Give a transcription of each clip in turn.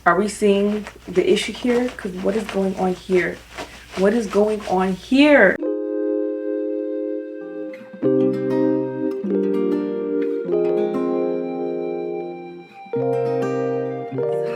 Are we seeing the issue here? Because what is going on here? What is going on here?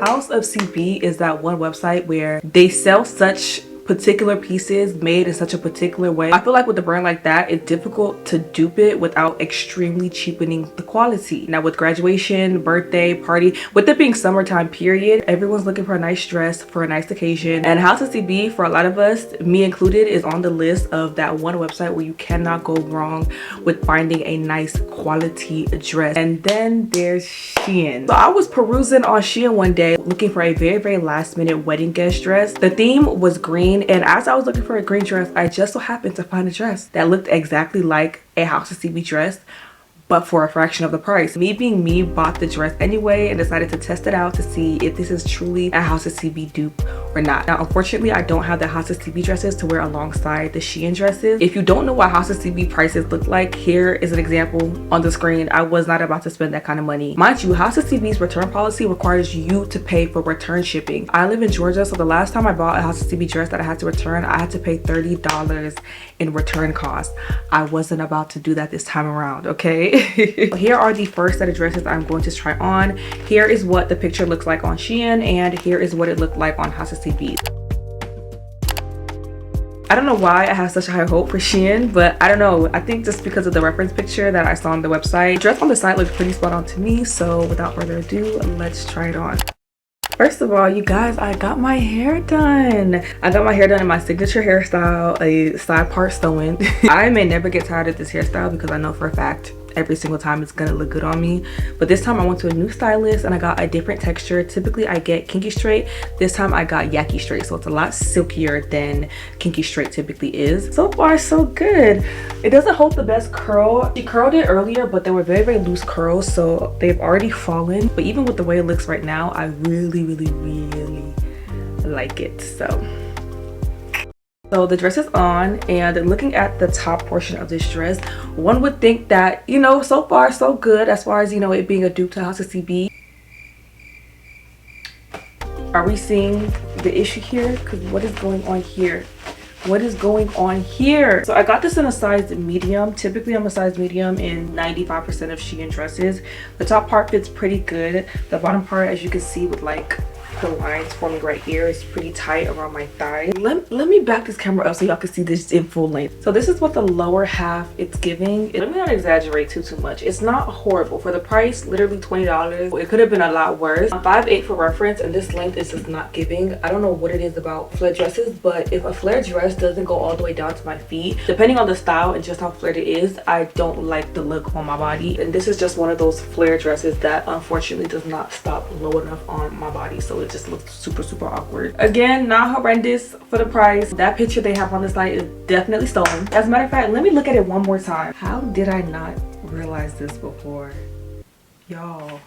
House of CB is that one website where they sell such particular pieces made in such a particular way. I feel like with a brand like that, it's difficult to dupe it without extremely cheapening the quality. Now with graduation, birthday, party, with it being summertime period, everyone's looking for a nice dress for a nice occasion. And House of CB, for a lot of us, me included, is on the list of that one website where you cannot go wrong with finding a nice quality dress. And then there's SHEIN. So I was perusing on SHEIN one day looking for a very last minute wedding guest dress. The theme was green, and as I was looking for a green dress, I just so happened to find a dress that looked exactly like a House of CB dress, but for a fraction of the price. Me being me, bought the dress anyway and decided to test it out to see if this is truly a House of CB dupe or not. Now unfortunately, I don't have the House of CB dresses to wear alongside the SHEIN dresses. If you don't know what House of CB prices look like, here is an example on the screen. I was not about to spend that kind of money. Mind you, House of CB's return policy requires you to pay for return shipping. I live in Georgia, so the last time I bought a House of CB dress that I had to return, I had to pay $30 in return costs. I wasn't about to do that this time around, okay? Here are the first set of dresses I'm going to try on. Here is what the picture looks like on SHEIN, and here is what it looked like on House of CB. I don't know why I have such a high hope for SHEIN, but I don't know. I think just because of the reference picture that I saw on the website. The dress on the site looks pretty spot on to me, so without further ado, let's try it on. First of all, you guys, I got my hair done. I got my hair done in my signature hairstyle, a side part sewing. I may never get tired of this hairstyle because I know for a fact every single time it's gonna look good on me. But this time I went to a new stylist and I got a different texture. Typically I get kinky straight. This time I got yaki straight, so it's a lot silkier than kinky straight typically is. So far so good. It doesn't hold the best curl. She curled it earlier, but they were very loose curls, so they've already fallen. But even with the way it looks right now, I really like it. So the dress is on, and looking at the top portion of this dress, one would think that, you know, so far so good as far as, you know, it being a dupe to House of CB. Are we seeing the issue here? Because what is going on here? What is going on here? So I got this in a size medium. Typically I'm a size medium in 95% of SHEIN dresses. The top part fits pretty good. The bottom part, as you can see with like the lines forming right here, is pretty tight around my thigh. Let me back this camera up so y'all can see this in full length. So this is what the lower half it's giving. Let me not exaggerate too much. It's not horrible for the price, literally $20. It could have been a lot worse. I'm 5'8" for reference, and this length is just not giving. I don't know what it is about flare dresses, but if a flare dress doesn't go all the way down to my feet, depending on the style and just how flared it is, I don't like the look on my body. And this is just one of those flare dresses that unfortunately does not stop low enough on my body, so it just looks super awkward. Again, not horrendous for the price. That picture they have on the site is definitely stolen. As a matter of fact, let me look at it one more time. How did I not realize this before? Y'all.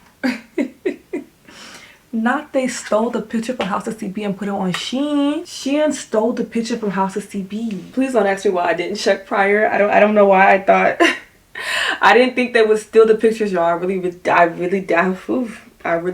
Not they stole the picture from House of CB and put it on SHEIN. SHEIN stole the picture from House of CB. Please don't ask me why I didn't check prior. I don't know why I thought I didn't think they would steal the pictures, y'all. I really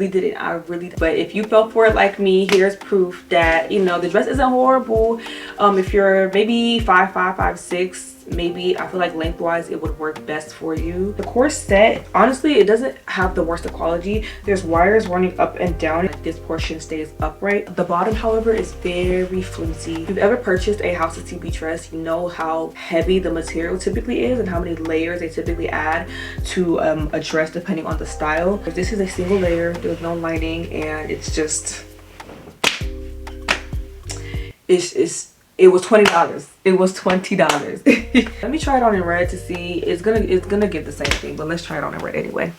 didn't. But if you fell for it like me, here's proof that, you know, the dress isn't horrible. If you're maybe 5'5", 5'6", maybe, I feel like lengthwise it would work best for you. The corset, honestly, it doesn't have the worst of quality. There's wires running up and down. This portion stays upright. The bottom, however, is very flimsy. If you've ever purchased a House of CB dress, you know how heavy the material typically is and how many layers they typically add to a dress depending on the style. If this is a single layer, there's no lining, and it's just it was $20. It was $20. Let me try it on in red to see. It's gonna give the same thing, but let's try it on in red anyway.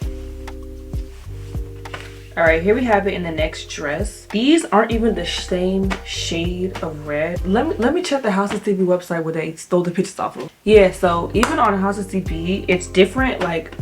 All right, here we have it in the next dress. These aren't even the same shade of red. Let me check the House of CB website where they stole the pictures off of. Yeah, so even on House of CB, it's different, like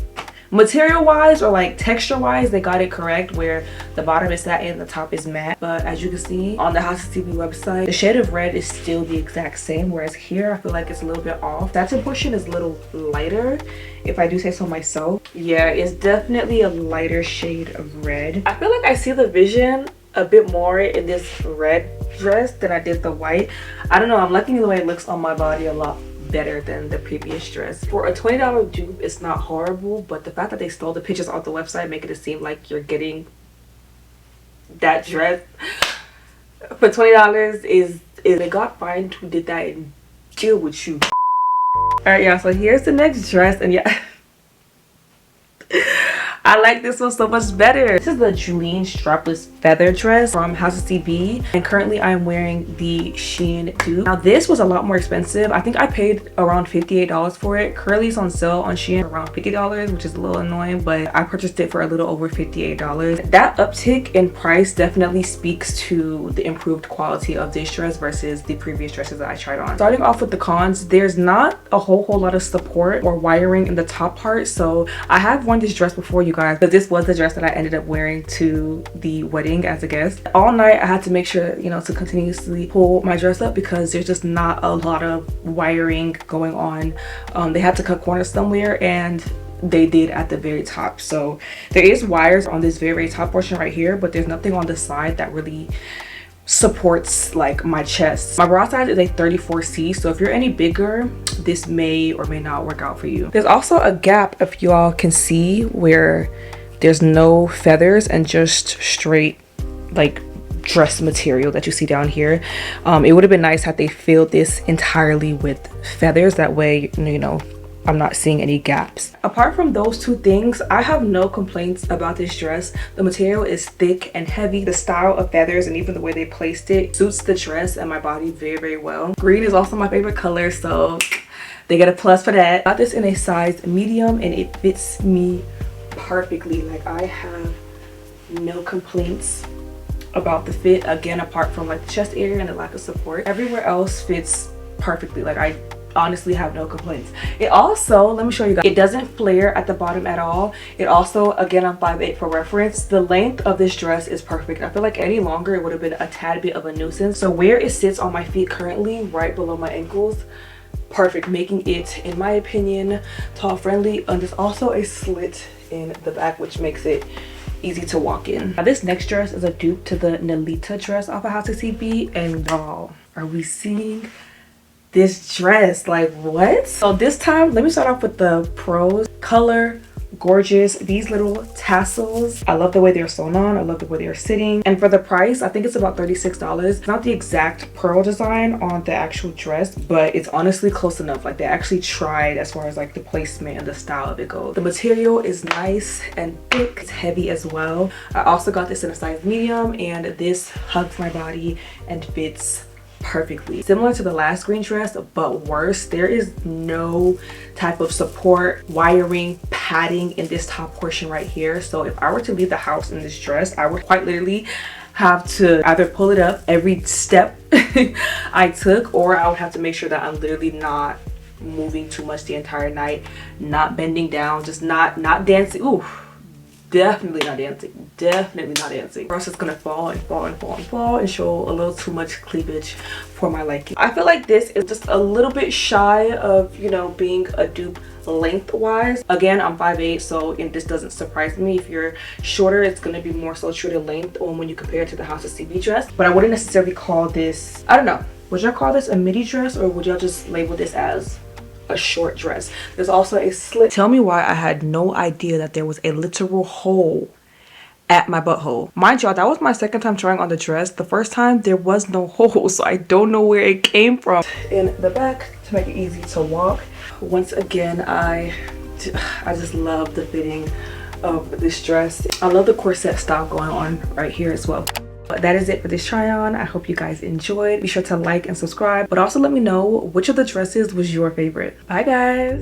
material wise or like texture wise. They got it correct where the bottom is satin, the top is matte. But as you can see on the House of CB website, the shade of red is still the exact same, whereas here I feel like it's a little bit off. Satin portion is a little lighter, if I do say so myself. Yeah, it's definitely a lighter shade of red. I feel like I see the vision a bit more in this red dress than I did the white. I don't know, I'm liking the way it looks on my body a lot better than the previous dress. For a $20 dupe, it's not horrible, but the fact that they stole the pictures off the website make it seem like you're getting that dress for $20 is they got fined who did that and deal with you. All right, y'all, so here's the next dress, and yeah, I like this one so much better. This is the Juliene strapless feather dress from House of CB, and currently I'm wearing the SHEIN dupe. Now this was a lot more expensive. I think I paid around $58 for it. Currently it's on sale on SHEIN around $50, which is a little annoying, but I purchased it for a little over $58. That uptick in price definitely speaks to the improved quality of this dress versus the previous dresses that I tried on. Starting off with the cons, there's not a whole lot of support or wiring in the top part. So I have worn this dress before, you guys, but this was the dress that I ended up wearing to the wedding as a guest. All night I had to make sure, you know, to continuously pull my dress up because there's just not a lot of wiring going on. They had to cut corners somewhere, and they did at the very top. So there is wires on this very top portion right here, but there's nothing on the side that really supports like my chest. My bra size is a 34C, so if you're any bigger, this may or may not work out for you. There's also a gap, if you all can see, where there's no feathers and just straight like dress material that you see down here. It would have been nice had they filled this entirely with feathers. That way, you know, I'm not seeing any gaps. Apart from those two things, I have no complaints about this dress. The material is thick and heavy. The style of feathers and even the way they placed it suits the dress and my body very well. Green is also my favorite color, so they get a plus for that. I got this in a size medium and it fits me perfectly. Like, I have no complaints about the fit, again, apart from like the chest area and the lack of support. Everywhere else fits perfectly. Like, I honestly have no complaints. It also, let me show you guys, it doesn't flare at the bottom at all. It also, again, I'm 5'8" for reference. The length of this dress is perfect. I feel like any longer it would have been a tad bit of a nuisance. So where it sits on my feet currently, right below my ankles, perfect, making it, in my opinion, tall friendly. And there's also a slit in the back, which makes it easy to walk in. Now this next dress is a dupe to the Nalita dress off of House of CB, and wow, are we seeing this dress? Like, what? So this time, let me start off with the pros. Color, gorgeous. These little tassels, I love the way they're sewn on. I love the way they're sitting. And for the price, I think it's about $36. It's not the exact pearl design on the actual dress, but it's honestly close enough. Like, they actually tried as far as like the placement and the style of it goes. The material is nice and thick. It's heavy as well. I also got this in a size medium, and this hugs my body and fits perfectly. Similar to the last green dress, but worse. There is no type of support, wiring, padding in this top portion right here. So if I were to leave the house in this dress, I would quite literally have to either pull it up every step I took, or I would have to make sure that I'm literally not moving too much the entire night, not bending down, just not dancing. Ooh, definitely not dancing, definitely not dancing, or else it's gonna fall and fall and fall and fall and show a little too much cleavage for my liking. I feel like this is just a little bit shy of, you know, being a dupe lengthwise. Again, I'm 5'8", so this doesn't surprise me. If you're shorter, it's going to be more so true to length when you compare it to the House of CB dress. But I wouldn't necessarily call this, I don't know, would y'all call this a midi dress, or would y'all just label this as a short dress? There's also a slit. Tell me why I had no idea that there was a literal hole at my butthole. Mind y'all, that was my second time trying on the dress. The first time there was no hole, so I don't know where it came from. In the back, to make it easy to walk. Once again, I just love the fitting of this dress. I love the corset style going on right here as well. But that is it for this try on. I hope you guys enjoyed. Be sure to like and subscribe, but also let me know which of the dresses was your favorite. Bye guys.